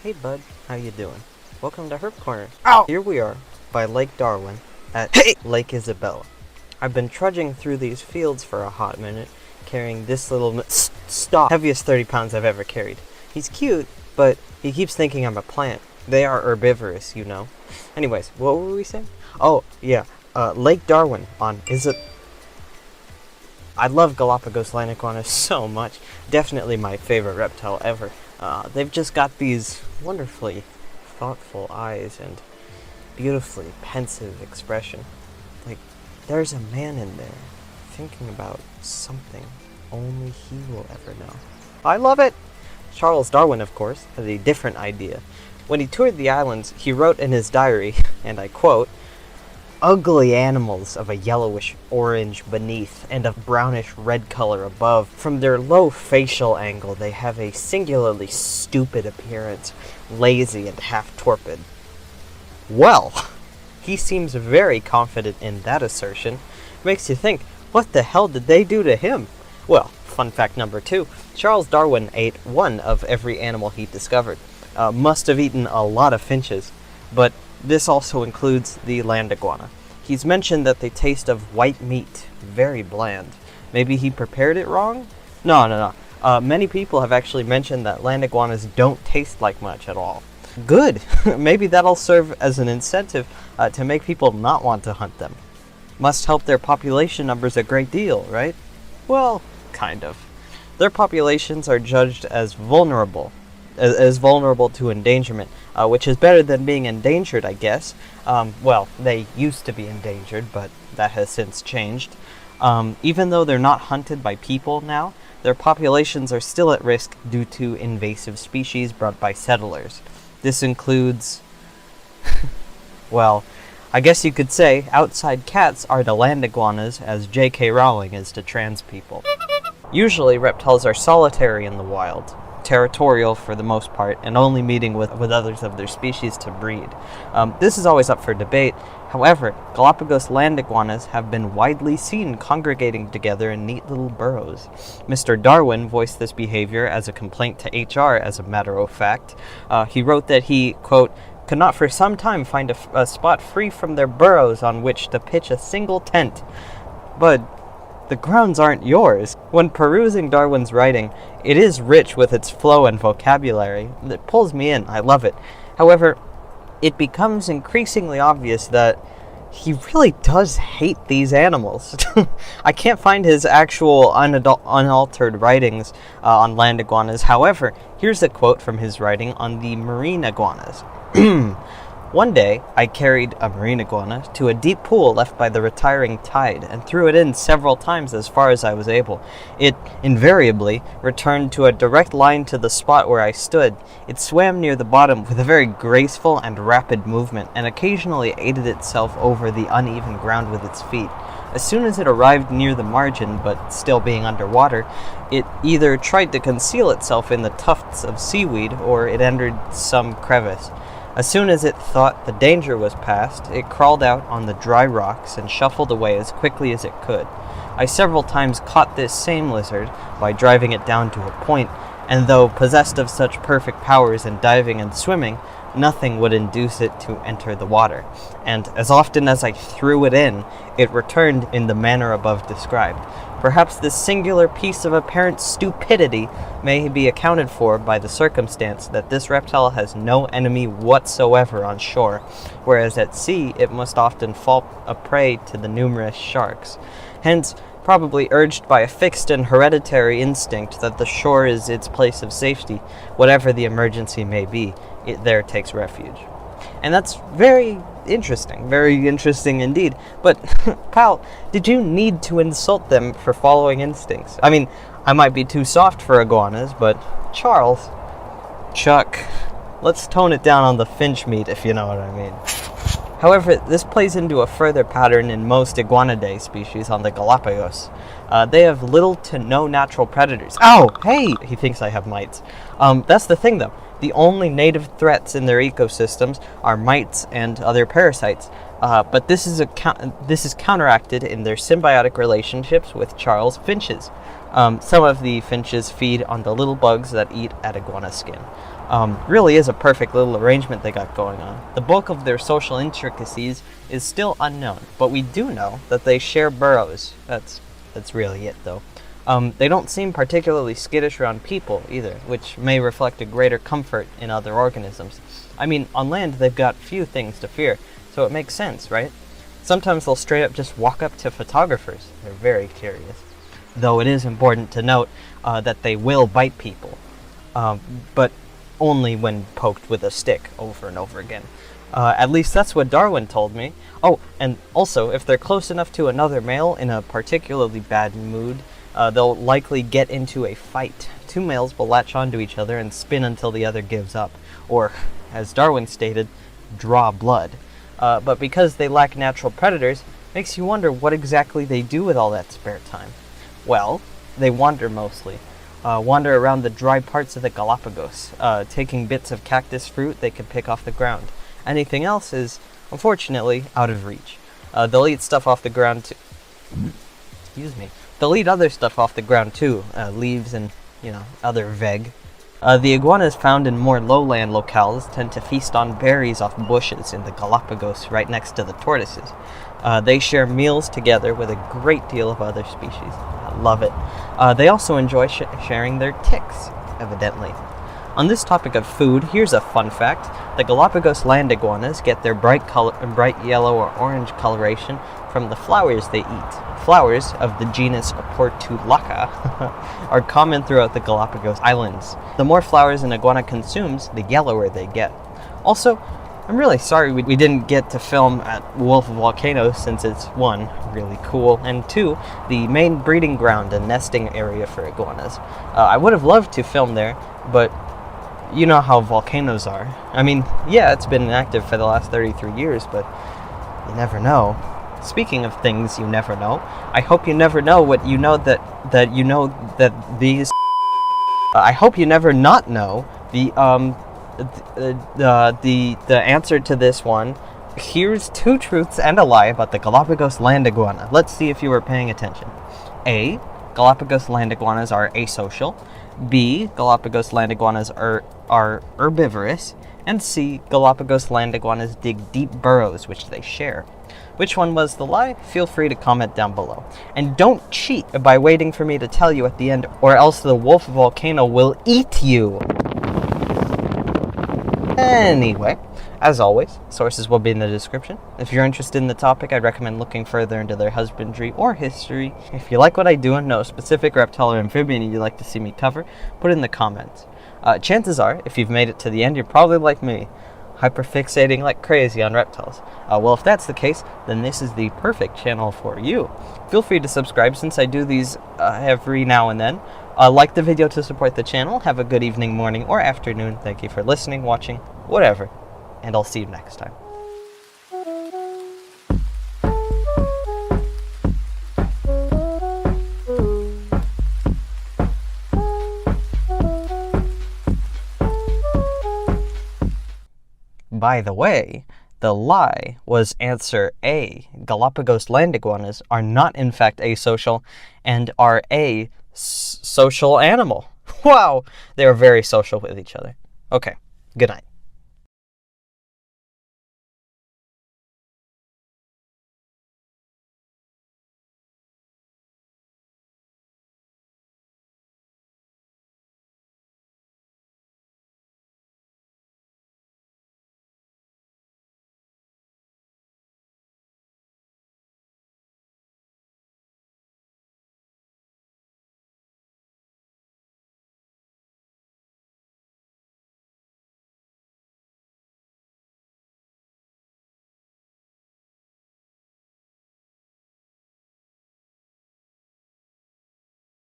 Hey bud, how you doing? Welcome to Herp Corner. Ow! Here we are, by Lake Darwin, at Lake Isabella. I've been trudging through these fields for a hot minute, carrying this little stop, heaviest 30 pounds I've ever carried. He's cute, but he keeps thinking I'm a plant. They are herbivorous, you know. Anyways, what were we saying? Oh, yeah, Lake Darwin on I love Galapagos land iguanas so much. Definitely my favorite reptile ever. They've just got these wonderfully thoughtful eyes and beautifully pensive expression. Like, there's a man in there thinking about something only he will ever know. I love it! Charles Darwin, of course, had a different idea. When he toured the islands, he wrote in his diary, and I quote, "Ugly animals of a yellowish orange beneath and of brownish red color above. From their low facial angle, they have a singularly stupid appearance, lazy and half torpid." Well, he seems very confident in that assertion. Makes you think, what the hell did they do to him? Well, fun fact number 2, Charles Darwin ate one of every animal he discovered. Must have eaten a lot of finches, but this also includes the land iguana. He's mentioned that they taste of white meat, very bland. Maybe he prepared it wrong? No. Many people have actually mentioned that land iguanas don't taste like much at all. Good! Maybe that'll serve as an incentive to make people not want to hunt them. Must help their population numbers a great deal, right? Well, kind of. Their populations are judged as vulnerable to endangerment, which is better than being endangered, I guess. Well, they used to be endangered, but that has since changed. Even though they're not hunted by people now, their populations are still at risk due to invasive species brought by settlers. This includes, well, I guess you could say outside cats are to land iguanas as J.K. Rowling is to trans people. Usually reptiles are solitary in the wild, territorial for the most part, and only meeting with others of their species to breed. This is always up for debate. However, Galapagos land iguanas have been widely seen congregating together in neat little burrows. Mr. Darwin voiced this behavior as a complaint to HR, as a matter of fact. He wrote that he, quote, could not for some time find a spot free from their burrows on which to pitch a single tent. But the grounds aren't yours. When perusing Darwin's writing, it is rich with its flow and vocabulary. It pulls me in. I love it. However, it becomes increasingly obvious that he really does hate these animals. I can't find his actual unaltered writings on land iguanas. However, here's a quote from his writing on the marine iguanas. "One day, I carried a marine iguana to a deep pool left by the retiring tide and threw it in several times as far as I was able. It invariably returned to a direct line to the spot where I stood. It swam near the bottom with a very graceful and rapid movement and occasionally aided itself over the uneven ground with its feet. As soon as it arrived near the margin, but still being underwater, it either tried to conceal itself in the tufts of seaweed or it entered some crevice. As soon as it thought the danger was past, it crawled out on the dry rocks and shuffled away as quickly as it could. I several times caught this same lizard by driving it down to a point, and though possessed of such perfect powers in diving and swimming, nothing would induce it to enter the water, and as often as I threw it in, it returned in the manner above described. Perhaps this singular piece of apparent stupidity may be accounted for by the circumstance that this reptile has no enemy whatsoever on shore, whereas at sea it must often fall a prey to the numerous sharks. Hence, probably urged by a fixed and hereditary instinct that the shore is its place of safety, whatever the emergency may be, it there takes refuge." And that's very interesting indeed. But, pal, did you need to insult them for following instincts? I mean, I might be too soft for iguanas, but Chuck, let's tone it down on the finch meat, if you know what I mean. However, this plays into a further pattern in most iguanidae species on the Galapagos. They have little to no natural predators. Ow! Hey! He thinks I have mites. That's the thing, though. The only native threats in their ecosystems are mites and other parasites. But this is counteracted in their symbiotic relationships with Charles finches. Some of the finches feed on the little bugs that eat at iguana skin. Really is a perfect little arrangement they got going on. The bulk of their social intricacies is still unknown, but we do know that they share burrows. That's really it, though. They don't seem particularly skittish around people, either, which may reflect a greater comfort in other organisms. I mean, on land, they've got few things to fear, so it makes sense, right? Sometimes they'll straight up just walk up to photographers. They're very curious. Though it is important to note that they will bite people, but only when poked with a stick over and over again. At least that's what Darwin told me. Oh, and also, if they're close enough to another male in a particularly bad mood, they'll likely get into a fight. Two males will latch onto each other and spin until the other gives up, or, as Darwin stated, draw blood. But because they lack natural predators, makes you wonder what exactly they do with all that spare time. Well, they wander mostly. Wander around the dry parts of the Galapagos, taking bits of cactus fruit they can pick off the ground. Anything else is, unfortunately, out of reach. They'll eat stuff off the ground too. Excuse me. They'll eat other stuff off the ground too, leaves and, other veg. The iguanas found in more lowland locales tend to feast on berries off bushes in the Galapagos right next to the tortoises. They share meals together with a great deal of other species. I love it. They also enjoy sharing their ticks, evidently. On this topic of food, here's a fun fact. The Galapagos land iguanas get their bright yellow or orange coloration from the flowers they eat. Flowers of the genus Portulaca are common throughout the Galapagos Islands. The more flowers an iguana consumes, the yellower they get. Also, I'm really sorry we didn't get to film at Wolf Volcano since it's, 1, really cool, and 2, the main breeding ground and nesting area for iguanas. I would have loved to film there, but you know how volcanoes are. I mean, yeah, it's been inactive for the last 33 years, but you never know. Speaking of things you never know, I hope you never know what you know that you know that these... I hope you never not know the answer to this one. Here's 2 truths and a lie about the Galapagos land iguana. Let's see if you were paying attention. A. Galapagos land iguanas are asocial. B. Galapagos land iguanas are herbivorous. And C. Galapagos land iguanas dig deep burrows, which they share. Which one was the lie? Feel free to comment down below. And don't cheat by waiting for me to tell you at the end, or else the wolf volcano will eat you. Anyway, as always, sources will be in the description. If you're interested in the topic, I'd recommend looking further into their husbandry or history. If you like what I do and know a specific reptile or amphibian you'd like to see me cover, put it in the comments. Chances are, if you've made it to the end, you're probably like me, hyperfixating like crazy on reptiles. Well, if that's the case, then this is the perfect channel for you. Feel free to subscribe since I do these every now and then. Like the video to support the channel. Have a good evening, morning, or afternoon. Thank you for listening, watching, whatever. And I'll see you next time. By the way, the lie was answer A. Galapagos land iguanas are not in fact asocial and are a social animal. Wow, they are very social with each other. Okay, good night.